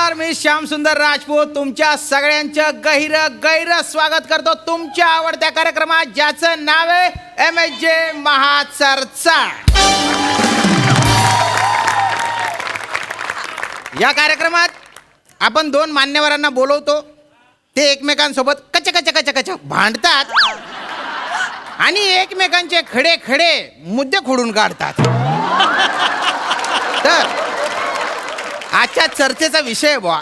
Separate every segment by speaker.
Speaker 1: नमस्कार, मी श्याम सुंदर राजपूत तुमच्या सगळ्यांचं गैर स्वागत करतो तुमच्या आवडत्या कार्यक्रमात, ज्याचं नाव आहे MSJ महाचर्चा. या कार्यक्रमात आपण दोन मान्यवरांना बोलवतो. ते एकमेकांसोबत कच भांडतात आणि एकमेकांचे खडे मुद्दे खोडून काढतात. तर आजच्या चर्चेचा विषय बुवा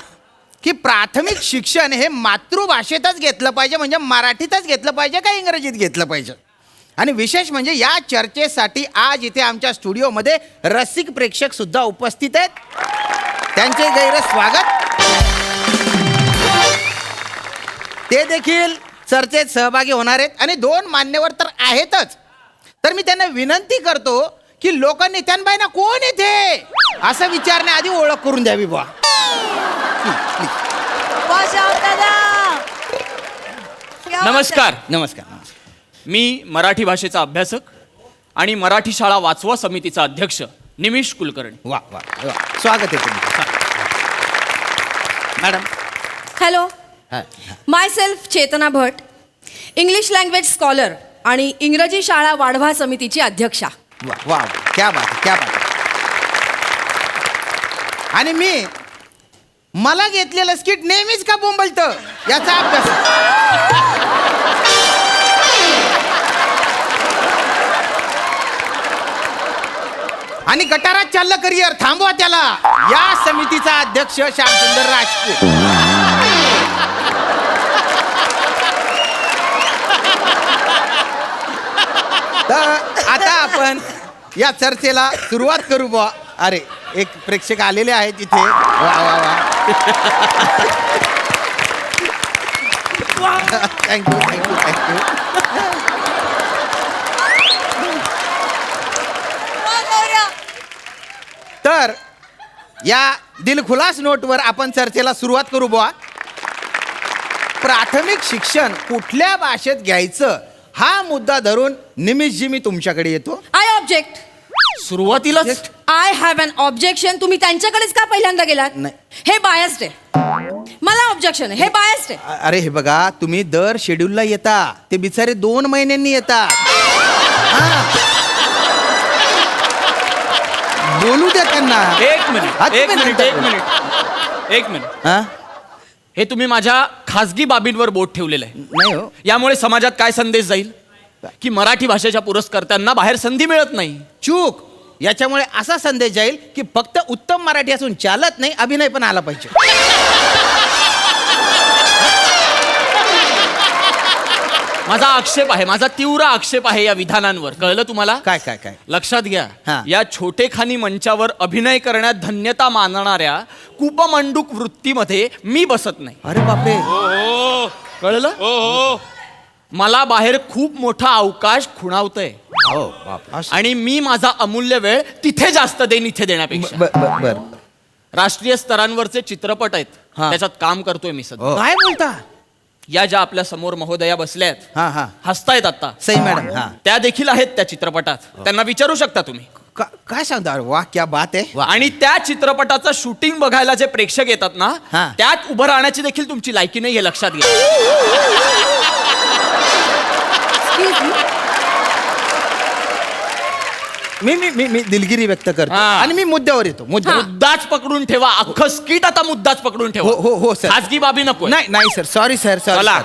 Speaker 1: की प्राथमिक शिक्षण हे मातृभाषेतच घेतलं पाहिजे, म्हणजे मराठीतच घेतलं पाहिजे का इंग्रजीत घेतलं पाहिजे. आणि विशेष म्हणजे या चर्चेसाठी आज इथे आमच्या स्टुडिओमध्ये रसिक प्रेक्षक सुद्धा उपस्थित आहेत. त्यांचे गैर स्वागत. ते देखील चर्चेत सहभागी होणार आहेत आणि दोन मान्यवर तर आहेतच. तर मी त्यांना विनंती करतो की लोकांनी त्यांना कोण येते असं विचारण्याआधी ओळख करून द्यावी बुवा.
Speaker 2: नमस्कार.
Speaker 1: नमस्कार.
Speaker 2: मी मराठी भाषेचा अभ्यासक आणि मराठी शाळा वाचवा समितीचा अध्यक्ष निमिष कुलकर्णी.
Speaker 1: वा वा वा, स्वागत आहे तुमचं मॅडम.
Speaker 3: हॅलो, माय सेल्फ चेतना भट, इंग्लिश लँग्वेज स्कॉलर आणि इंग्रजी शाळा वाढवा समितीची अध्यक्षा.
Speaker 1: वा वा, क्या बात आहे, क्या बात आहे. आणि मला घेतलेलं स्किट नेहमीच का बोंबलतं याचा अभ्यास. आणि गटारात चाललं करिअर, थांबवा त्याला. या समितीचा अध्यक्ष श्यामसुंदर राजपूत. तर आता आपण या चर्चेला सुरुवात करू बुवा. अरे, एक प्रेक्षक आलेले आहेत इथे. वा वा वा, थँक्यू. तर या दिलखुलास नोटवर आपण चर्चेला सुरुवात करू बुवा. प्राथमिक शिक्षण कुठल्या भाषेत घ्यायचं हा मुद्दा धरून निमिषजी मी तुमच्याकडे येतो.
Speaker 3: I object.
Speaker 2: सुरुवातीलाच
Speaker 3: आय हॅव अन ऑब्जेक्शन. तुम्ही त्यांच्याकडेच का पहिल्यांदा गेलात?
Speaker 1: नाही.
Speaker 3: हे बायस्ड आहे. मला ऑब्जेक्शन आहे, हे बायस्ड आहे.
Speaker 1: अरे हे बघा, तुम्ही दर शेड्यूलला येता, ते बिचारे 2 महिन्यांनी येतात. बोलू द्या त्यांना.
Speaker 2: एक मिनिट.
Speaker 1: हा?
Speaker 2: हे तुम्ही माझ्या खासगी बाबींवर बोट ठेवलेलं आहे.
Speaker 1: नाही हो.
Speaker 2: यामुळे समाजात काय संदेश जाईल की मराठी भाषेच्या पुरस्कर्त्यांना बाहेर संधी मिळत नाही.
Speaker 1: चूक. याच्यामुळे असा संदेश जाईल की फक्त उत्तम मराठी असून चालत नाही, अभिनय पण आला पाहिजे.
Speaker 2: माझा आक्षेप आहे, माझा तीव्र आक्षेप आहे या विधानांवर. कळलं तुम्हाला?
Speaker 1: काय काय काय
Speaker 2: लक्षात घ्या.
Speaker 1: हा.
Speaker 2: या छोटेखानी मंचावर अभिनय करण्यात धन्यता मानणाऱ्या कूपमंडूक वृत्तीमध्ये मी बसत नाही.
Speaker 1: अरे बापरे.
Speaker 2: कळलं? मला बाहेर खूप मोठा अवकाश खुणावतोय
Speaker 1: हो बाप.
Speaker 2: आणि मी माझा अमूल्य वेळ तिथे जास्त देईन इथे देण्यापेक्षा.
Speaker 1: बर.
Speaker 2: राष्ट्रीय स्तरांवरचे चित्रपट आहेत,
Speaker 1: हा.
Speaker 2: त्याच्यात काम करतोय मी सध्या.
Speaker 1: काय बोलता?
Speaker 2: या ज्या आपल्या समोर महोदया बसल्या आहेत,
Speaker 1: हा.
Speaker 2: हसतायत आता,
Speaker 1: सई मॅडम. हा.
Speaker 2: त्या देखील आहेत त्या चित्रपटात. त्यांना विचारू शकता तुम्ही.
Speaker 1: काय सांगता? अरे वा, क्या बात आहे.
Speaker 2: आणि त्या चित्रपटाचं शूटिंग बघायला जे प्रेक्षक येतात ना,
Speaker 1: हा.
Speaker 2: त्यात उभं राहण्याची देखील तुमची लायकी नाही हे लक्षात घ्या.
Speaker 1: मी दिलगिरी व्यक्त करतो
Speaker 2: हा.
Speaker 1: आणि मी मुद्द्यावर येतो.
Speaker 2: मुद्दाच पकडून ठेवा. अख्खं स्किट आता मुद्दाच पकडून ठेवा.
Speaker 1: हो सर.
Speaker 2: खाजगी बाबी नको.
Speaker 1: नाही सर, सॉरी सर.
Speaker 2: चला.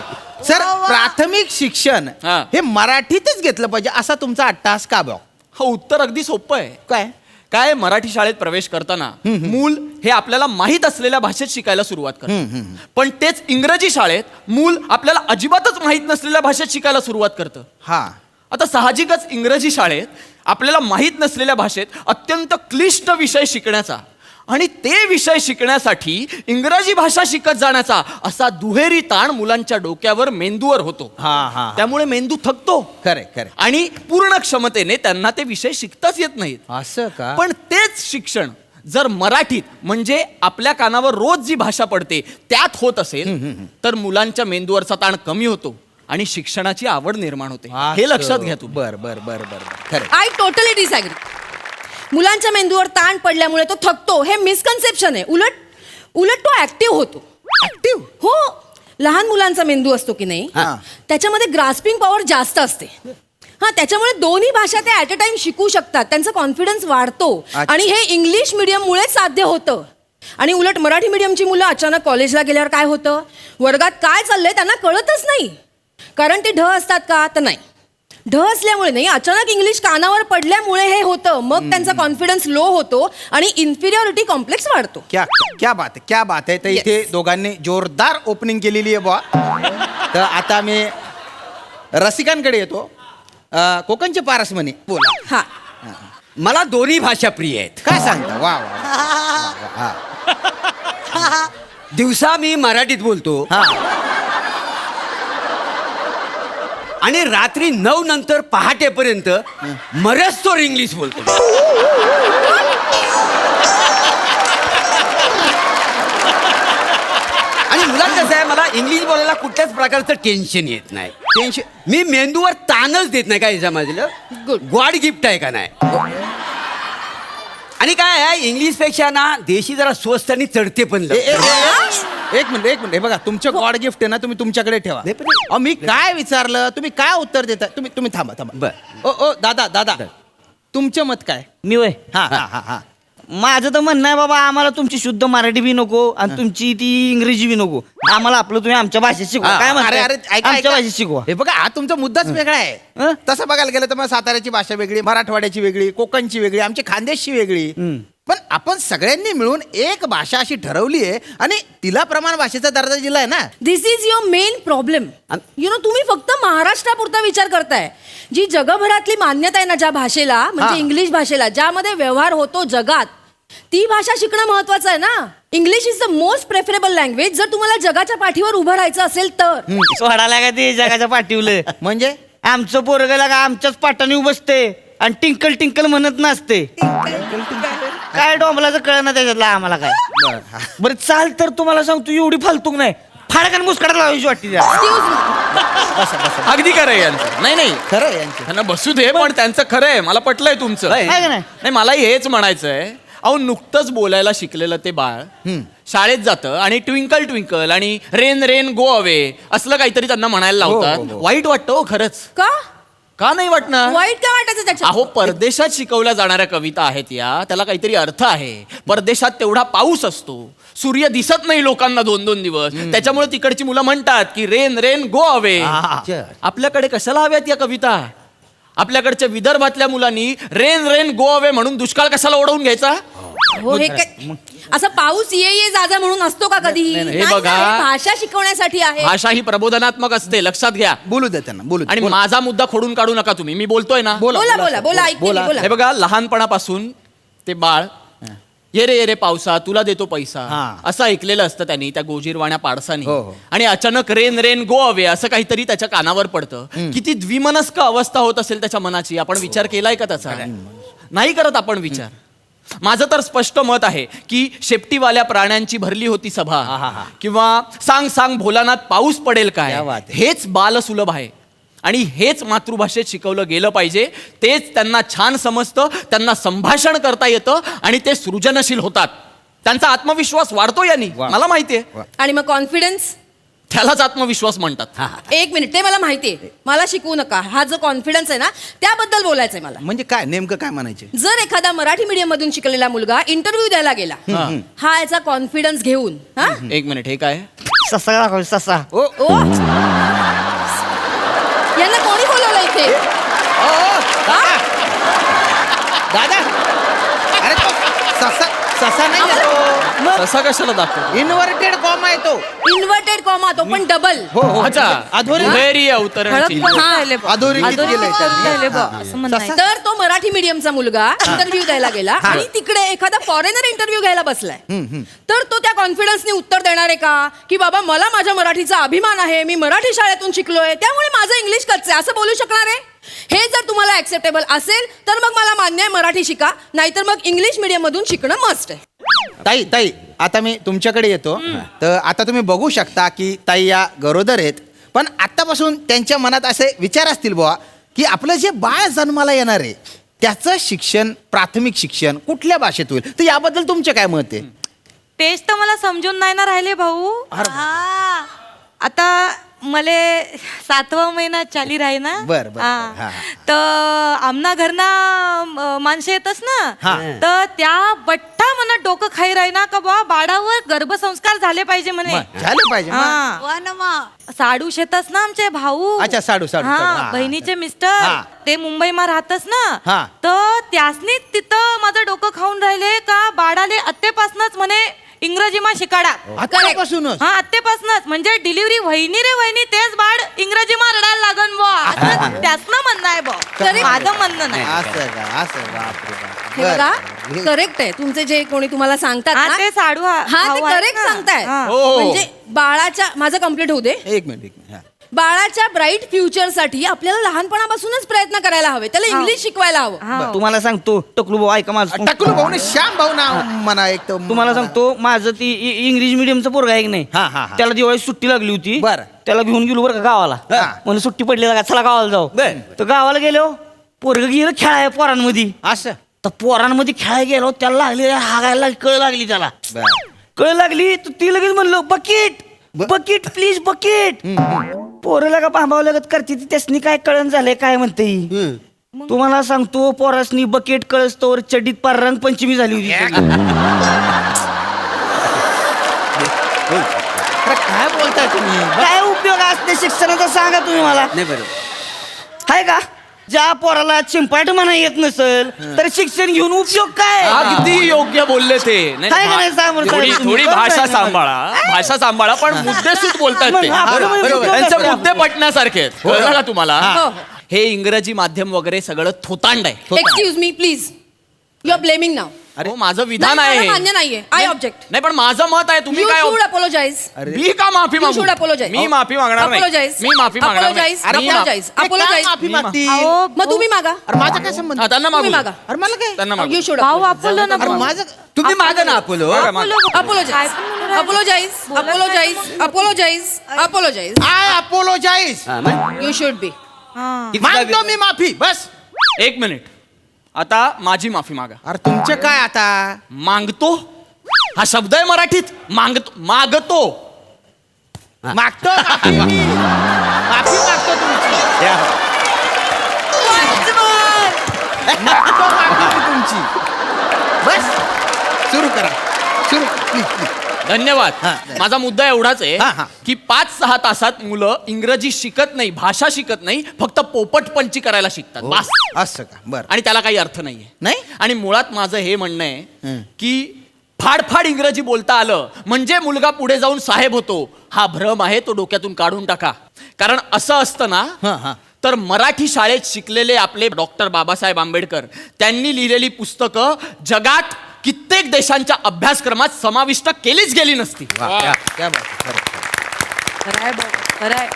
Speaker 1: सर, प्राथमिक शिक्षण
Speaker 2: हा.
Speaker 1: हे मराठीतच घेतलं पाहिजे असा तुमचा अट्टास का भाऊ?
Speaker 2: हो, उत्तर अगदी सोपं आहे.
Speaker 1: काय
Speaker 2: मराठी शाळेत प्रवेश करताना मूल हे आपल्याला माहीत असलेल्या भाषेत शिकायला सुरुवात करतं. पण तेच इंग्रजी शाळेत मूल आपल्याला अजिबातच माहीत नसलेल्या भाषेत शिकायला सुरुवात करतं.
Speaker 1: हा.
Speaker 2: आता साहजिकच इंग्रजी शाळेत आपल्याला माहीत नसलेल्या भाषेत अत्यंत क्लिष्ट विषय शिकण्याचा आणि ते विषय शिकण्यासाठी इंग्रजी भाषा शिकत जाण्याचा असा दुहेरी ताण मुलांच्या डोक्यावर, मेंदूवर होतो.
Speaker 1: हा.
Speaker 2: त्यामुळे मेंदू थकतो.
Speaker 1: खरे.
Speaker 2: आणि पूर्ण क्षमतेने त्यांना ते विषय शिकताच येत नाहीत.
Speaker 1: असं का?
Speaker 2: पण तेच शिक्षण जर मराठीत, म्हणजे आपल्या कानावर रोज जी भाषा पडते त्यात होत असेल तर मुलांच्या मेंदूवरचा ताण कमी होतो आणि शिक्षणाची आवड निर्माण होते. हे लक्षात घ्या तुम्ही.
Speaker 1: बर. खरं.
Speaker 3: I totally disagree. मुलांच्या मेंदूवर ताण पडल्यामुळे तो थकतो हे मिसकन्सेप्शन आहे. उलट तो ऍक्टिव्ह होतो.
Speaker 1: ऍक्टिव्ह.
Speaker 3: हो, लहान मुलांचा मेंदू असतो की नाही,
Speaker 1: हा.
Speaker 3: त्याच्यामध्ये ग्रास्पिंग पॉवर जास्त असते. हा, त्याच्यामुळे दोन्ही भाषा ते ऍट अ टाइम शिकू शकतात. त्यांचा कॉन्फिडन्स वाढतो.
Speaker 1: अच्छा.
Speaker 3: आणि हे इंग्लिश मिडियममुळेच साध्य होतं. आणि उलट मराठी मिडियमची मुलं अचानक कॉलेजला गेल्यावर काय होतं, वर्गात काय चाललंय त्यांना कळतच नाही. कारण ते ढ असतात का, तर नाही. ढ असल्यामुळे नाही, अचानक इंग्लिश कानावर पडल्यामुळे हे होतं. मग त्यांचा कॉन्फिडन्स लो होतो आणि इन्फिरियरिटी कॉम्प्लेक्स वाढतो.
Speaker 1: क्या क्या बात आहे, क्या बात आहे. तर
Speaker 3: Yes.
Speaker 1: इथे दोघांनी जोरदार ओपनिंग केलेली आहे बुवा. तर आता मी रसिकांकडे येतो. कोकणचे पारस म्हणे बोला.
Speaker 3: हा,
Speaker 4: मला दोन्ही भाषा प्रिय आहेत.
Speaker 1: काय सांगता? वा वा. हा.
Speaker 4: दिवसा मी मराठीत बोलतो
Speaker 1: हा.
Speaker 4: आणि रात्री 9 नंतर पहाटेपर्यंत मरस्तोर इंग्लिश बोलतो. आणि मुलात कसं आहे, मला इंग्लिश बोलायला कुठल्याच प्रकारचं टेन्शन येत नाही.
Speaker 1: टेन्शन.
Speaker 4: मी मेंदूवर ताणच देत नाही. काय याच्यामधलं
Speaker 3: Good.
Speaker 4: गॉड गिफ्ट आहे का नाही. आणि काय आहे, इंग्लिश पेक्षा ना देशी जरा स्वस्त आणि चढते पण
Speaker 1: एक मिनिट हे बघा, तुमचं गॉड गिफ्ट आहे ना, तुम्ही तुमच्याकडे ठेवा.
Speaker 4: नाही, पण-
Speaker 1: अहो, मी काय विचारलं, तुम्ही काय उत्तर देता? तुम्ही थांबा.
Speaker 4: बरं.
Speaker 1: ओ दादा तुमचं मत काय?
Speaker 5: मी वय
Speaker 1: हा हा हा हा.
Speaker 5: माझं तर म्हणणं आहे बाबा, आम्हाला तुमची शुद्ध मराठी बी नको आणि तुमची ती इंग्रजी बी नको. आम्हाला आपलं तुम्ही आमच्या भाषेत शिकवा. काय
Speaker 1: अरे
Speaker 5: म्हणताय?
Speaker 1: अरे ऐका,
Speaker 5: आमच्या
Speaker 1: ऐका.
Speaker 5: भाषेत शिकवा.
Speaker 1: हे बघा, हा तुमचा मुद्दाच वेगळा आहे.
Speaker 5: हं?
Speaker 1: तसं बघायला गेलं तर मग साताऱ्याची भाषा वेगळी, मराठवाड्याची वेगळी, कोकणची वेगळी, आमची खानदेशची वेगळी. पण आपण सगळ्यांनी मिळून एक भाषा अशी ठरवली आहे आणि तिला प्रमाण भाषेचा दर्जा दिलाय ना.
Speaker 3: This is your main problem. You know, तुम्ही फक्त महाराष्ट्रापुरता विचार करताय. जी जगभरातली मान्यता आहे ना ज्या भाषेला, म्हणजे
Speaker 1: हा.
Speaker 3: इंग्लिश भाषेला, ज्यामध्ये व्यवहार होतो जगात, ती भाषा शिकणं महत्वाचं आहे ना. English is the most preferable language जर तुम्हाला जगाच्या पाठीवर उभं राहायचं असेल तर.
Speaker 5: सोडायला का ते जगाच्या पाठीवलं
Speaker 1: म्हणजे
Speaker 5: आमचं पोरगला का आमच्याच पाठाने उभसते आणि टिंकल टिंकल म्हणत नसते. काय डोंबलाचं कळ ना त्याच्यातलं आम्हाला काय. बरं चाल, तर तुम्हाला सांगतो एवढी फालतूक नाही, फाडकान मुस्कडा लावायची वाटते त्याला.
Speaker 3: Excuse me.
Speaker 2: अगदी खरं आहे यांचं. नाही
Speaker 1: खरं आहे यांचं.
Speaker 2: त्यांना बसू दे, पण त्यांचं खरं आहे. मला पटलंय तुमचं.
Speaker 4: आहे.
Speaker 5: आहे का नाही?
Speaker 2: नाही, मलाही हेच म्हणायचंय. अहो, नुकतंच बोलायला शिकलेलं ते बाळ शाळेत जातं आणि ट्विंकल ट्विंकल आणि रेन रेन गो अवे असलं काहीतरी त्यांना म्हणायला लावतात.
Speaker 1: हो.
Speaker 2: वाईट वाटतं हो खरंच. का नाही वाटणार?
Speaker 3: वाईट काय वाटायचं त्याच्यात?
Speaker 2: अहो, परदेशात शिकवल्या जाणाऱ्या कविता आहेत त्याला काहीतरी अर्थ आहे. परदेशात तेवढा पाऊस असतो, सूर्य दिसत नाही लोकांना 2-2 दिवस, त्याच्यामुळे तिकडची मुलं म्हणतात की रेन रेन गो अवे. आपल्याकडे कशाला हव्यात या कविता? आपल्याकडच्या विदर्भातल्या मुलांनी रेन रेन गो अवे म्हणून दुष्काळ कशाला ओढवून घ्यायचा?
Speaker 3: हो, हे काय असं पाऊस ये जा म्हणून असतो का कधी?
Speaker 2: हे
Speaker 3: नाही,
Speaker 2: बघा.
Speaker 3: नाही, भाषा शिकवण्यासाठी आहे.
Speaker 2: भाषा ही प्रबोधनात्मक असते, लक्षात घ्या.
Speaker 1: बोलू दे त्यांना, बोलू दे.
Speaker 2: आणि
Speaker 1: बोला.
Speaker 2: माझा मुद्दा खोडून काढू नका तुम्ही. मी बोलतोय ना.
Speaker 3: बोला ऐकते मी, बोला.
Speaker 2: हे बघा, लहानपणापासून ते बाळ ये रे पावसा तुला देतो पैसा
Speaker 1: हा.
Speaker 2: असं ऐकलेलं असतं त्यांनी त्या गोजीरवाण्या पाडसानी.
Speaker 1: हो.
Speaker 2: आणि अचानक रेन रेन गो अवे असं काहीतरी त्याच्या कानावर पडतं. किती द्विमनस्क अवस्था होत असेल त्याच्या मनाची. आपण विचार केलाय का त्याचा? नाही करत आपण विचार. माझं तर स्पष्ट मत आहे की शेपटीवाल्या प्राण्यांची भरली होती सभा किंवा सांग सांग भोलानाथ पाऊस पडेल काय,
Speaker 1: क्या बात आहे.
Speaker 2: हेच बालसुलभ आहे. आणि हेच मातृभाषेत शिकवलं गेलं पाहिजे. तेच त्यांना छान समजतं, त्यांना संभाषण करता येतं आणि ते सृजनशील होतात. त्यांचा आत्मविश्वास वाढतो यांनी,
Speaker 1: वा.
Speaker 2: मला माहितीये.
Speaker 3: आणि मग कॉन्फिडन्स,
Speaker 2: त्यालाच आत्मविश्वास म्हणतात.
Speaker 3: एक मिनिट, ते मला माहितीये. मला शिकवू नका. हा जो कॉन्फिडन्स आहे ना, त्याबद्दल बोलायचंय मला.
Speaker 1: म्हणजे काय नेमकं काय म्हणायचे?
Speaker 3: जर एखादा मराठी मीडियम मधून शिकलेला मुलगा इंटरव्ह्यू द्यायला गेला, हा याचा कॉन्फिडन्स घेऊन, हा
Speaker 2: एक मिनिट, हे काय?
Speaker 5: ससा दाखव, ससा.
Speaker 1: ओ
Speaker 3: ओ, यांना कोणी बोलवलं इथे?
Speaker 1: दादा, अरे तो ससा नाही आहे तो.
Speaker 2: तसा कशाला दाखवतो?
Speaker 1: इन्व्हर्टेड कॉमा आहे तो.
Speaker 3: इन्व्हर्टेड कॉमा, तो पण डबल.
Speaker 1: हो हो.
Speaker 2: अच्छा,
Speaker 1: अधोरेखित.
Speaker 2: दुहेरी अवतरण चिन्ह.
Speaker 1: अधोरेखित केलंय त्यांनी.
Speaker 3: तर तो मराठी मीडियमचा मुलगा इंटरव्ह्यू द्यायला गेला आणि तिकडे एखादा फॉरेनर इंटरव्ह्यू घ्यायला बसलाय. तर तो त्या कॉन्फिडन्सने उत्तर देणार आहे का की बाबा मला माझ्या मराठीचा अभिमान आहे, मी मराठी शाळेतून शिकलोय, त्यामुळे माझं इंग्लिश कच्चं आहे, असं बोलू शकणार आहे? हे जर तुम्हाला ऍक्सेप्टेबल असेल तर मग मला मान्य आहे, मराठी शिका. नाहीतर मग इंग्लिश मीडियम मधून शिकणं मस्ट आहे.
Speaker 1: ताई आता मी तुमच्याकडे येतो. तर आता तुम्ही बघू शकता की ताई या गरोदर आहेत, पण आतापासून त्यांच्या मनात असे विचार असतील बुवा की आपलं जे बाळ जन्माला येणार आहे त्याचं शिक्षण, प्राथमिक शिक्षण कुठल्या भाषेत होईल. तर याबद्दल तुमचे काय मत आहे?
Speaker 6: तेच तर मला समजून नाही ना राहिले भाऊ. हा. आता मले 7वा महिना चाली राही ना.
Speaker 1: बर, बर,
Speaker 6: हा.
Speaker 1: हा.
Speaker 6: तर आमना घरना माणसं येतच ना.
Speaker 1: हा.
Speaker 6: तर त्या बट्टा म्हणा डोकं खाई राही ना का बा बाळावर गर्भसंस्कार झाले पाहिजे म्हणे.
Speaker 1: झाले पाहिजे मग.
Speaker 6: हा. साडू शेतच ना आमचे भाऊ.
Speaker 1: अच्छा, साडू, साडू,
Speaker 6: हा,
Speaker 1: साडू. हा,
Speaker 6: बहिणीचे
Speaker 1: हा.
Speaker 6: मिस्टर ते मुंबईमा राहतच
Speaker 1: हा.
Speaker 6: ना. तर त्यासनी तिथं माझं डोकं खाऊन राहिले का बाळाले आत्तेपासूनच म्हणे इंग्रजीमा शिकाडा.
Speaker 1: आतापासूनच
Speaker 6: हा, आत्तेपासूनच म्हणजे डिलिव्हरी वहिनी रे वहिनी तेच बाळ इंग्रजीमा रडायला लागन बुवा. त्यासनं म्हणणं आहे बुवा. माझं म्हणणं नाही.
Speaker 1: असं का, असं बापरे बाप.
Speaker 3: हे बघा
Speaker 1: बरं.
Speaker 3: करेक्ट आहे तुमचे जे कोणी तुम्हाला सांगतात
Speaker 6: हा,
Speaker 3: ना,
Speaker 6: ते साडू
Speaker 3: हा ते
Speaker 6: भाऊ आहेत
Speaker 3: करेक्ट
Speaker 6: ना.
Speaker 3: सांगतायत.
Speaker 6: हा.
Speaker 2: हो.
Speaker 3: म्हणजे बाळाच्या माझं कम्प्लीट होऊ दे.
Speaker 1: एक मिनिट हा.
Speaker 3: बाळाच्या ब्राईट फ्युचर साठी आपल्याला लहानपणापासूनच प्रयत्न करायला हवे, त्याला इंग्लिश शिकवायला हवं.
Speaker 6: हा.
Speaker 5: तुम्हाला सांगतो टकलू भाऊ ऐका माझं.
Speaker 1: टकलू भाऊ ने श्याम भाऊ नाव म्हणा एक तर.
Speaker 5: तुम्हाला सांगतो माझं ती इंग्लिश मिडियमचं पोरगा आहे की नाही.
Speaker 1: हा, हा, हा.
Speaker 5: त्याला दिवाळी सुट्टी लागली होती.
Speaker 1: बरं.
Speaker 5: त्याला घेऊन गेलो बरं का गावाला.
Speaker 1: हा.
Speaker 5: म्हणून सुट्टी पडली का चला गावाला जाऊ.
Speaker 1: बरं.
Speaker 5: तर गावाला गेलो पोरग गेलं खेळाय पोरांमध्ये.
Speaker 1: असं
Speaker 5: तर पोरांमध्ये खेळायला गेलो त्याला लागली हागायला कळ लागली त्याला. कळ लागली तर ती लगेच म्हणलं बकेट बकेट प्लीज बकेट. पोरला का पांभाव लगत करते ती त्यासनी काय कळण झालंय काय म्हणते ही. तुम्हाला सांगतो पोरासनी बकेट कळस्तोवर चड्डीत पार रंगपंचमी झाली होती सगळी.
Speaker 1: अरे काय बोलताय तुम्ही?
Speaker 5: काय उपयोग असते शिक्षणाचा सांगा तुम्ही मला.
Speaker 4: नाही बरोबर.
Speaker 5: हाय का ज्या पोराला चिंपाट म्हणा येत नसेल तर शिक्षण घेऊन उपयोग काय.
Speaker 2: अगदी योग्य बोलले ते. नाही,
Speaker 5: काय करायचं सांग बरं,
Speaker 2: थोडी
Speaker 5: साहेब,
Speaker 2: थोडी
Speaker 5: तुम्ही
Speaker 2: भाषा
Speaker 5: काय
Speaker 2: सांभाळा पण मुद्देसूद बोलतायत ते.
Speaker 5: मग आपलं म्हणजे
Speaker 1: बरोबर.
Speaker 5: उपयोग
Speaker 2: त्यांचे
Speaker 5: असते
Speaker 2: मुद्दे
Speaker 5: आपलं.
Speaker 2: पटण्यासारखे आहेत. कळलं का तुम्हाला?
Speaker 3: हो.
Speaker 2: हे इंग्रजी माध्यम वगैरे सगळं थोतांड आहे.
Speaker 3: Excuse me please, you are blaming now.
Speaker 2: अरे माझं विधान आहे हे.
Speaker 3: मान्य नाहीये. I object.
Speaker 2: नाही पण माझं मत आहे. तुम्ही
Speaker 3: यू
Speaker 2: काय
Speaker 3: शुड अपोलोजाइज.
Speaker 2: मी का माफी
Speaker 3: You
Speaker 2: मागू?
Speaker 3: should apologize.
Speaker 2: मी माफी मागणार नाही.
Speaker 3: Apologize.
Speaker 2: मी माफी मागणार नाही.
Speaker 3: Apologize.
Speaker 2: मी मा-
Speaker 3: Apologize.
Speaker 1: अरे काय
Speaker 3: Apologize.
Speaker 1: माफी मागतील?
Speaker 6: अहो,
Speaker 3: मग तुम्ही मागा.
Speaker 1: अरे माझा काय संबंध?
Speaker 2: हा, त्यांना मागू
Speaker 3: तुम्ही
Speaker 2: द्या.
Speaker 3: मागा.
Speaker 1: अरे मला काय?
Speaker 2: त्यांना मागू.
Speaker 3: यू शुड
Speaker 6: भाऊ अपोलो ना
Speaker 1: अरे
Speaker 6: भाऊ.
Speaker 1: माझं
Speaker 4: तुम्ही मागा ना अपोलो.
Speaker 2: बघा, मागू.
Speaker 3: Apologise. Apologise. Apologise. Apologise. Apologise.
Speaker 1: I apologise.
Speaker 4: हा, मग?
Speaker 3: You should be.
Speaker 6: हा.
Speaker 1: मागतो मी माफी बस.
Speaker 2: एक मिनिट. आता माझी माफी मागा.
Speaker 1: अरे तुमचे काय आता?
Speaker 2: मागतो हा शब्द आहे मराठीत. मागतो
Speaker 1: मागतो माफी मागतो तुमची. मागतो माफी मी तुमची. बस सुरू करा सुरू.
Speaker 2: धन्यवाद.
Speaker 1: हा.
Speaker 2: माझा मुद्दा एवढाच आहे
Speaker 1: हा, हा.
Speaker 2: की 5-6 तासात मुलं इंग्रजी शिकत नाही, भाषा शिकत नाही, फक्त पोपटपंची करायला शिकतात बस.
Speaker 1: असं का? बरं.
Speaker 2: आणि त्याला काही अर्थ नाहीये.
Speaker 1: नाही?
Speaker 2: आणि मुळात माझं हे म्हणणं आहे की फाडफाड इंग्रजी बोलता आलं म्हणजे मुलगा पुढे जाऊन साहेब होतो हा भ्रम आहे, तो डोक्यातून काढून टाका. कारण असं असतं
Speaker 1: हा,
Speaker 2: ना
Speaker 1: हा.
Speaker 2: तर मराठी शाळेत शिकलेले आपले डॉक्टर बाबासाहेब आंबेडकर त्यांनी लिहिलेली पुस्तकं जगात कित्येक देशांच्या अभ्यासक्रमात समाविष्ट केलीच गेली नसती.
Speaker 1: वा, क्या बात आहे. खरं.
Speaker 6: खरंय भाऊ, खरंय.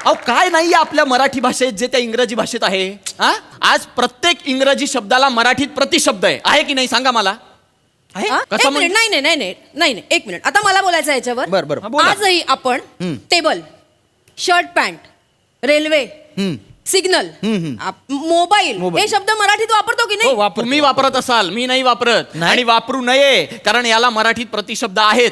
Speaker 2: अहो काय नाहीये आपल्या मराठी भाषेत जे त्या इंग्रजी भाषेत आहे. हा? आज प्रत्येक इंग्रजी शब्दाला मराठीत प्रतिशब्द आहे की नाही सांगा मला? आहे?
Speaker 3: हा?
Speaker 2: कसं
Speaker 3: एक मिनिट. नाही एक मिनिट. आता मला बोलायचं आहे याच्यावर.
Speaker 1: बरं, बरं.
Speaker 2: हा, बोला.
Speaker 3: आजही आपण table, shirt pant, railway, signal, mobile हे शब्द मराठीत वापरतो की नाही?
Speaker 2: तुम्ही वापरत असाल, मी नाही वापरत.
Speaker 1: नाही?
Speaker 2: आणि वापरू नये कारण याला मराठीत प्रतिशब्द आहेत.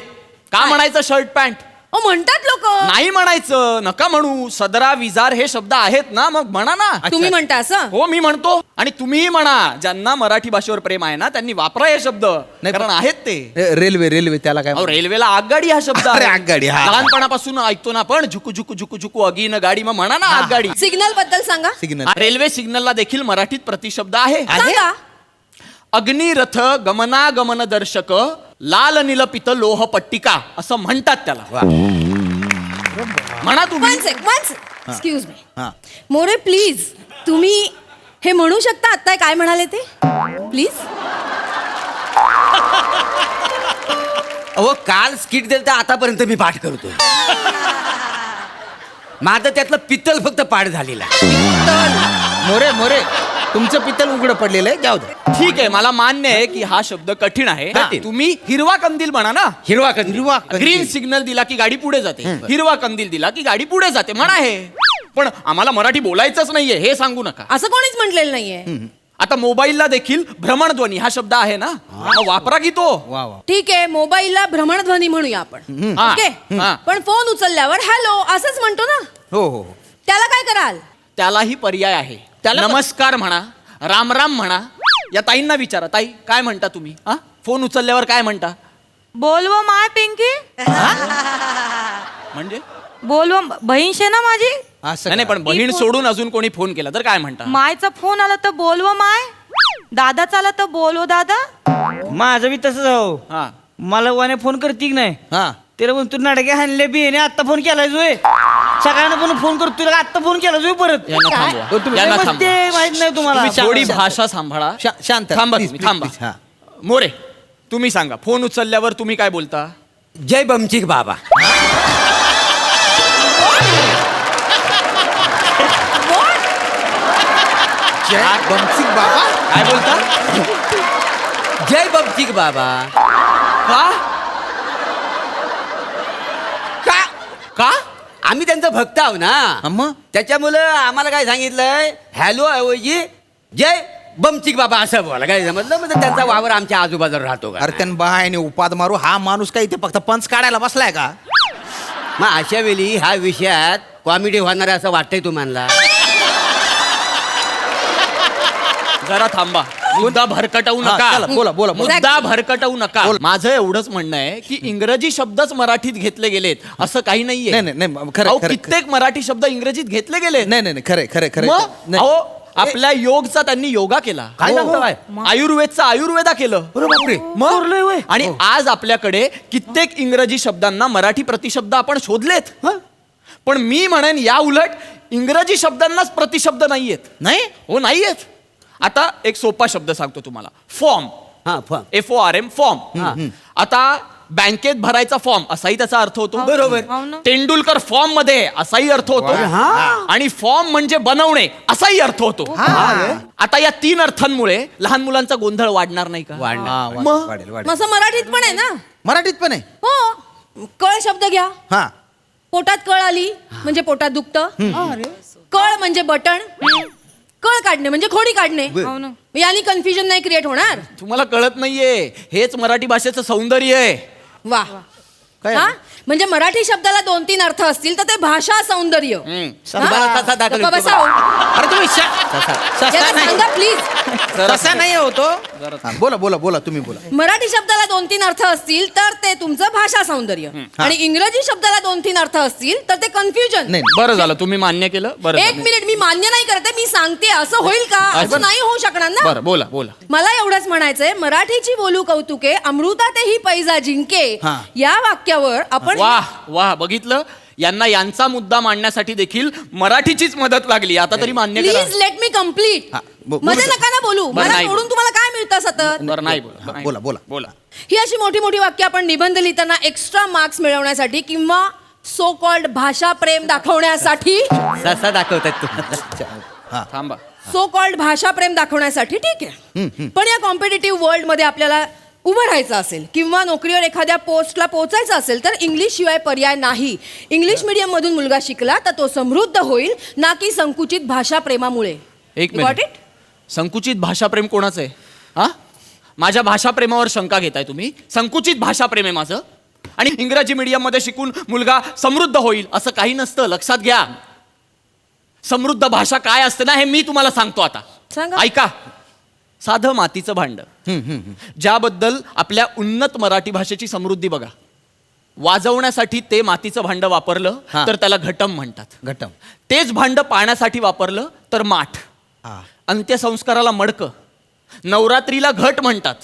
Speaker 2: का म्हणायचं शर्ट पॅन्ट?
Speaker 3: म्हणतात लोक.
Speaker 2: नाही म्हणायचं, नका म्हणू. सदरा विजार हे शब्द आहेत ना, मग म्हणा ना.
Speaker 3: तुम्ही म्हणता असं?
Speaker 2: हो मी म्हणतो आणि तुम्हीही म्हणा. ज्यांना मराठी भाषेवर प्रेम आहे ना त्यांनी वापरा हे शब्द, कारण आहेत ते.
Speaker 1: रेल्वे त्याला काय?
Speaker 2: अहो, रेल्वेला आगगाडी हा शब्द
Speaker 1: अरे,
Speaker 2: आहे.
Speaker 1: आगगाडी, हा.
Speaker 2: लहानपणापासून ऐकतो ना आपण झुकू झुकू झुकू झुकू अगीन गाडी, मग म्हणा ना आगगाडी.
Speaker 3: सिग्नल बद्दल सांगा.
Speaker 1: सिग्नल.
Speaker 2: हा, रेल्वे सिग्नलला देखील मराठीत प्रतिशब्द आहे.
Speaker 3: सांगा.
Speaker 2: अग्निरथ गमनागमन दर्शक लाल निलपित लोह पट्टिका असं म्हणतात त्याला. म्हणा तुम्ही.
Speaker 3: Excuse me.
Speaker 1: हा.
Speaker 3: मोरे प्लीज, तुम्ही हे म्हणू शकता आता काय म्हणाले ते प्लीज?
Speaker 4: अहो काल स्किट दिलं तर आतापर्यंत मी पाठ करतोय. माझं त्यातलं पित्तल फक्त पाठ झालेला आहे.
Speaker 1: मोरे तुमचं पित्तल उघडं पडलेलं आहे. जाऊ दे.
Speaker 2: ठीक आहे, मला मान्य आहे की हा शब्द कठीण आहे.
Speaker 4: कठीण.
Speaker 2: तुम्ही हिरवा कंदील म्हणा ना.
Speaker 4: हिरवा कंदील.
Speaker 1: हिरवा कंदील.
Speaker 2: ग्रीन सिग्नल दिला की गाडी पुढे जाते. हिरवा कंदील दिला की गाडी पुढे जाते म्हणा हे. पण आम्हाला मराठी बोलायचंच नाहीये हे सांगू नका.
Speaker 3: असं कोणीच म्हटलेलं नाहीये.
Speaker 2: आता मोबाईलला देखील भ्रमणध्वनी हा शब्द आहे ना, मग वापरा की तो.
Speaker 1: वा वा.
Speaker 3: ठीक आहे, मोबाईलला भ्रमणध्वनी म्हणूया आपण.
Speaker 2: हा.
Speaker 3: ओके,
Speaker 2: हा.
Speaker 3: पण फोन उचलल्यावर हॅलो असंच म्हणतो ना,
Speaker 1: हो हो हो.
Speaker 3: त्याला काय कराल?
Speaker 2: त्यालाही पर्याय आहे. नमस्कार म्हणा, राम राम म्हणा. या ताईंना विचारा, ताई काय म्हणता तुम्ही? हा, फोन उचलल्यावर काय म्हणता?
Speaker 6: बोलव माय पिंकी,
Speaker 2: म्हणजे
Speaker 6: बोलव बहीण शे ना माझी.
Speaker 1: असं
Speaker 2: नाही
Speaker 1: का?
Speaker 2: पण बहीण सोडून अजून कोणी फोन केला तर काय म्हणता?
Speaker 6: मायचा फोन आला तर बोलव माय, दादाचा आला तर बोलव दादा.
Speaker 5: माझं बी तसंच हो.
Speaker 2: हा.
Speaker 5: मला वाने फोन करती की नाही,
Speaker 1: हा.
Speaker 5: त्याला म्हणतो नाटके हाणले बी आता फोन केलाय जोय. सगळ्यांना पण फोन करतो आता फोन केला जोय परत.
Speaker 2: यांना थांबवा. यांना
Speaker 5: मग
Speaker 2: थांबवा.
Speaker 5: ते माहित नाही तुम्हाला.
Speaker 2: तुम्ही थोडी भाषा सांभाळा.
Speaker 1: शांत
Speaker 2: थांबा
Speaker 1: Please,
Speaker 2: तुम्ही,
Speaker 1: please,
Speaker 2: थांबा.
Speaker 1: please. हा.
Speaker 2: मोरे, तुम्ही सांगा, फोन उचलल्यावर तुम्ही काय बोलता?
Speaker 4: जय बमचिक बाबा.
Speaker 1: जय बमसिक बाबा.
Speaker 2: काय बोलता?
Speaker 4: जय बमचिक बाबा.
Speaker 2: का?
Speaker 4: का
Speaker 2: का?
Speaker 4: आम्ही त्यांचा भक्त आहो ना,
Speaker 1: हा, मग
Speaker 4: त्याच्यामुळं आम्हाला काय सांगितलंय, हॅलो ऐवजी जय बमचिक बाबा असं बोला. काय समजलं? म्हणजे त्यांचा वावर आमच्या आजूबाजूला राहतो का?
Speaker 1: अरे त्यान बायने उपाद मारू. हा माणूस काय इथे फक्त पंच काढायला बसलाय का?
Speaker 4: मग अशा वेळी ह्या विषयात कॉमेडी होणार आहे असं वाटतंय तुम्हाला?
Speaker 2: जरा थांबा. मुद्दा भरकटवू
Speaker 1: हा,
Speaker 2: नका.
Speaker 1: चला, बोला, बोला, बोला.
Speaker 2: मुद्दा भरकटवू नका. माझं एवढंच म्हणणं आहे की इंग्रजी शब्दच मराठीत घेतले गेलेत असं काही नाहीये.
Speaker 1: नाही, नाही, नाही, खरं,
Speaker 2: अहो,
Speaker 1: खरं,
Speaker 2: कित्येक मराठी शब्द इंग्रजीत घेतले गेले.
Speaker 1: नाही नाही नाही, खरंय खरंय खरंय.
Speaker 2: मग
Speaker 1: नाही.
Speaker 2: अहो, आपल्या योगचा त्यांनी योगा केला.
Speaker 4: काय सांगता काय?
Speaker 2: आयुर्वेदचा आयुर्वेदा केलं.
Speaker 4: अरे बापरे.
Speaker 2: मग आणि आज आपल्याकडे कित्येक इंग्रजी शब्दांना मराठी प्रतिशब्द आपण शोधलेत. पण मी म्हणेन या उलट इंग्रजी शब्दांनाच प्रतिशब्द नाहीयेत.
Speaker 1: नाही
Speaker 2: हो, नाहीयेत. आता एक सोपा शब्द सांगतो तुम्हाला, फॉर्म.
Speaker 4: हा फॉर्म.
Speaker 2: FORM, form. आता बँकेत भरायचा फॉर्म असाही त्याचा अर्थ होतो.
Speaker 4: बरोबर.
Speaker 6: हो ना.
Speaker 2: तेंडुलकर फॉर्म मध्ये असाही अर्थ होतो. आणि फॉर्म म्हणजे बनवणे असाही अर्थ होतो. आता या 3 अर्थांमुळे लहान मुलांचा गोंधळ वाढणार नाही का?
Speaker 4: वाढणार.
Speaker 1: हा,
Speaker 2: मग?
Speaker 1: वाढेल वाढेल.
Speaker 3: असं मराठीत पण आहे ना.
Speaker 1: मराठीत पण आहे.
Speaker 3: हो, कळ शब्द घ्या.
Speaker 1: हा.
Speaker 3: पोटात कळ आली म्हणजे पोटात दुखतं. कळ म्हणजे बटण, कळ काढणे म्हणजे खोडी काढणे.
Speaker 6: हो ना.
Speaker 3: यानी कन्फ्युजन नाही क्रिएट होणार.
Speaker 2: तुम्हाला कळत नाहीये, हेच मराठी भाषेचं सौंदर्य आहे.
Speaker 3: वा.
Speaker 1: काय
Speaker 3: हा, म्हणजे मराठी शब्दाला 2-3 अर्थ असतील तर ते भाषा सौंदर्य.
Speaker 4: तुम्हाला तसा दाखल
Speaker 3: गप्पा
Speaker 4: होतो
Speaker 3: बसा हो.
Speaker 1: अरे तुम्ही ससा
Speaker 3: याला
Speaker 1: नाही.
Speaker 3: सांगा प्लीज.
Speaker 1: ससा नाही होतो. हा, बोला बोला बोला तुम्ही बोला.
Speaker 3: मराठी शब्दाला 2-3 अर्थ असतील तर ते तुमचं भाषा सौंदर्य, आणि इंग्रजी शब्दाला 2-3 अर्थ असतील तर ते कन्फ्युजन.
Speaker 1: नाही
Speaker 2: बरं झालं तुम्ही मान्य केलं. बरं
Speaker 3: एक
Speaker 2: झालं.
Speaker 3: मी मान्य नाही करते, मी सांगते असं होईल का? असं नाही होऊ शकणार ना.
Speaker 2: बरं, बोला बोला.
Speaker 3: मला एवढंच म्हणायचंय, मराठीची बोलू कौतुके अमृता तेही पैजा जिंके,
Speaker 1: हा.
Speaker 3: या वाक्यावर आपण
Speaker 2: वाह वाह, बघितलं, यांना यांचा मुद्दा मांडण्यासाठी देखील मराठीचीच मदत लागली. आता तरी मान्य करा.
Speaker 3: Please let me complete.
Speaker 1: हा, बोलू
Speaker 3: मध्ये
Speaker 1: दे.
Speaker 3: नका ना बोलू.
Speaker 2: बरं,
Speaker 3: मला
Speaker 2: नाही
Speaker 3: सोडून तुम्हाला काय मिळतं सतत?
Speaker 2: बरं, नाही बोला,
Speaker 1: हा,
Speaker 2: नाही.
Speaker 1: बोला, बोला.
Speaker 2: बोला.
Speaker 3: ही अशी मोठी मोठी वाक्य आपण निबंध लिहिताना एक्स्ट्रा मार्क्स मिळवण्यासाठी किंवा सो कॉल्ड भाषा प्रेम दाखवण्यासाठी,
Speaker 4: ससा दाखवतात तुम्हाला.
Speaker 1: हा.
Speaker 2: थांबा.
Speaker 3: सो कॉल्ड भाषा प्रेम दाखवण्यासाठी ठीक आहे. पण या कॉम्पिटेटिव्ह वर्ल्ड मध्ये आपल्याला उभं राहायचं असेल किंवा नोकरीवर एखाद्या पोस्टला पोहोचायचं असेल तर इंग्लिश शिवाय पर्याय नाही. इंग्लिश मीडियम मधून मुलगा शिकला तर तो समृद्ध होईल, ना की संकुचित भाषा प्रेमामुळे.
Speaker 2: एक
Speaker 3: You got
Speaker 2: मिनिट. संकुचित भाषाप्रेम कोणाचं आहे? हा, माझ्या भाषाप्रेमावर शंका घेताय तुम्ही? संकुचित भाषाप्रेम आहे माझं, आणि इंग्रजी मीडियम मध्ये शिकून मुलगा समृद्ध होईल असं काही नसतं. लक्षात घ्या. समृद्ध भाषा काय असते ना, हे मी तुम्हाला सांगतो आता.
Speaker 3: सांगा.
Speaker 2: ऐका. साधं मातीचं भांड, ज्याबद्दल आपल्या उन्नत मराठी भाषेची समृद्धी बघा. वाजवण्यासाठी ते मातीचं भांड वापरलं
Speaker 1: हा.
Speaker 2: तर त्याला घटम म्हणतात.
Speaker 1: घटम.
Speaker 2: तेच भांड पाण्यासाठी वापरलं तर माठ.
Speaker 1: हा.
Speaker 2: अंत्यसंस्काराला मडकं, नवरात्रीला घट म्हणतात,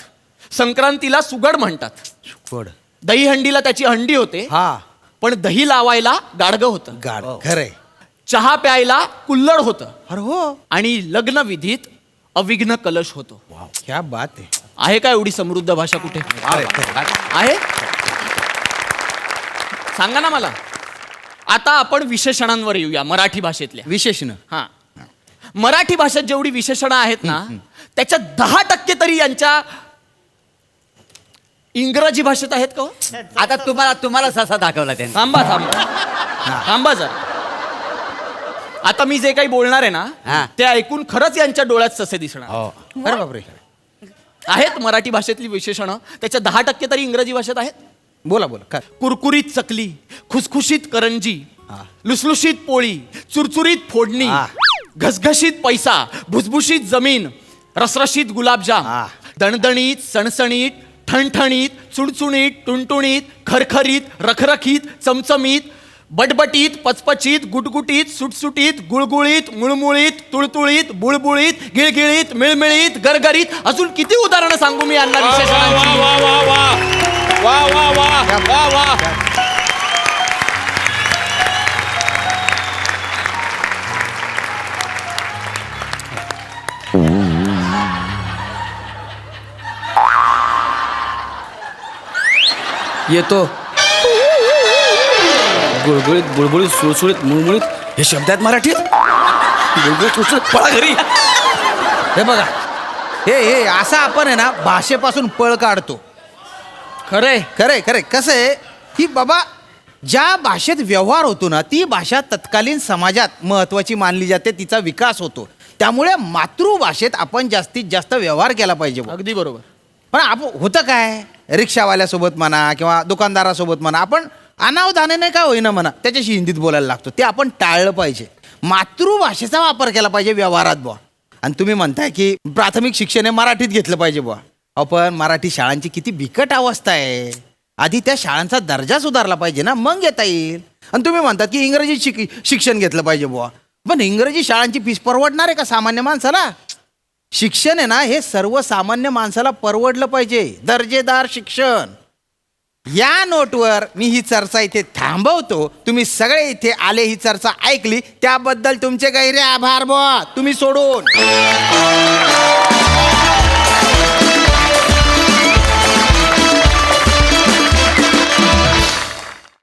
Speaker 2: संक्रांतीला सुगड म्हणतात,
Speaker 1: गोड.
Speaker 2: दहीहंडीला त्याची हंडी होते,
Speaker 1: हा.
Speaker 2: पण दही लावायला गाडगं होतं,
Speaker 1: गाड. खरंय.
Speaker 2: चहा प्यायला कुल्हड होतं,
Speaker 1: अरे हो.
Speaker 2: आणि लग्न विधीत अविघ्न कलश होतो.
Speaker 1: वाव, क्या बात आहे.
Speaker 2: आहे का एवढी समृद्ध भाषा कुठे? आहे? सांगा ना मला. आता आपण विशेषणांवर येऊया मराठी भाषेतल्या.
Speaker 1: विशेषण.
Speaker 2: हा, मराठी भाषेत जेवढी विशेषणं आहेत ना, त्याच्यात 10% तरी यांच्या इंग्रजी भाषेत आहेत का हो?
Speaker 4: आता तुम्हाला ससा दाखवला त्यांनी.
Speaker 2: थांबा थांबा थांबा जरा. आता मी जे काही बोलणार आहे
Speaker 4: हा.
Speaker 2: ना ते ऐकून खरंच यांच्या डोळ्यात ससे दिसणार
Speaker 1: अरे बापरे.
Speaker 2: आहेत मराठी भाषेतली विशेषणं, त्याच्या 10% तरी इंग्रजी भाषेत आहेत.
Speaker 1: बोला बोला काय.
Speaker 2: कुरकुरीत चकली, खुसखुशीत करंजी, लुसलुशीत पोळी, चुरचुरीत फोडणी, घसघशीत पैसा, भुसभुशीत जमीन, रसरशीत गुलाबजाम, दणदणीत, सणसणीत, ठणठणीत, चुणचुणीत, टुणटुणीत, खरखरीत, रखरखीत, चमचमीत, बटबटीत, पचपचीत, गुटगुटीत, सुटसुटीत, गुळगुळीत, मुळमुळीत, तुळतुळीत, बुळबुळीत, गिळगिळीत, मिळमिळीत, गरगरीत. अजून किती उदाहरणं सांगू मी यांना विशेषणांची.
Speaker 4: येतो. गुळगुळीत, बुळबुळीत, सुळसुळीत, मुळमुळीत हे शब्द आहेत मराठीत. गुळगुळीत, सुळसुळीत, पळा घरी.
Speaker 1: हे बघा, हे असं आपण आहे ना भाषेपासून पळ काढतो.
Speaker 2: खरंय.
Speaker 1: खरंय खरंय. कसं आहे की बाबा ज्या भाषेत व्यवहार होतो ना ती भाषा तत्कालीन समाजात महत्वाची मानली जाते, तिचा विकास होतो. त्यामुळे मातृभाषेत आपण जास्तीत जास्त व्यवहार केला पाहिजे बुवा.
Speaker 2: अगदी बरोबर.
Speaker 1: पण आपण होतं काय, रिक्षावाल्यासोबत म्हणा किंवा दुकानदारासोबत म्हणा, आपण अनावधानाने काय होईना म्हणा त्याच्याशी हिंदीत बोलायला लागतो. ते आपण टाळलं पाहिजे. मातृभाषेचा वापर केला पाहिजे व्यवहारात बुवा. आणि तुम्ही म्हणताय की प्राथमिक शिक्षण हे मराठीत घेतलं पाहिजे बुवा. आपण मराठी शाळांची किती बिकट अवस्था आहे. आधी त्या शाळांचा दर्जा सुधारला पाहिजे ना, मग घेता येईल. आणि तुम्ही म्हणतात की इंग्रजी शिक्षण घेतलं पाहिजे बुवा. पण इंग्रजी शाळांची फीस परवडणार आहे का सामान्य माणसाला? शिक्षण आहे ना हे सर्वसामान्य माणसाला परवडलं पाहिजे, दर्जेदार शिक्षण. या नोटवर मी ही चर्चा इथे थांबवतो. तुम्ही सगळे इथे आले, ही चर्चा ऐकली त्याबद्दल तुमचे गैरे आभार बुवा. तुम्ही सोडून